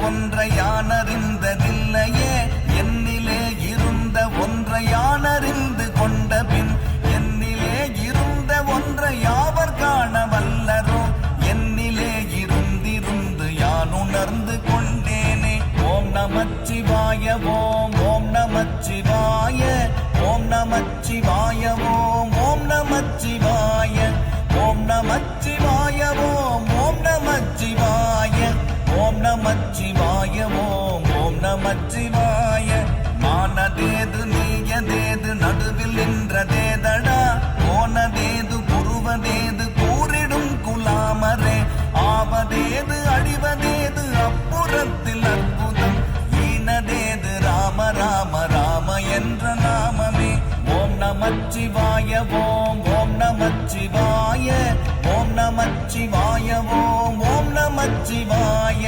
ஒன்றை யானறிந்ததில்லையே என்னிலே இருந்த ஒன்றை யானறிந்து கொண்ட பின் என்னிலே இருந்த ஒன்றை யாவர் காண வல்லரோ என்னிலே இருந்திருந்து யான் உணர்ந்து கொண்டேனே. ஓம் நமச்சிவாய ஓம் ஓம் நமச்சிவாய ஓம் நமச்சிவாய ஓம் ஓம் நமச்சிவாய ஓம் நமச்சிவாய ஓம் ஓம் நமச்சிவாய ஓம் நமச்சிவாய ஓம் ஓம் நமச்சிவாய. மானதேது நீயதேது நடுவில் நின்றதேதடா போனதேது புருவதேது கூறிடும் குலாமரே ஆவதேது அழிவதேது அப்புறத்தில் அற்புதம் ஈனதேது ராம ராம ராம என்ற நாமமே. ஓம் நமச்சிவாய ஓம் ஓம் நமச்சிவாய ஓம் நமச்சிவாய ஓம் ஓம் நமச்சிவாய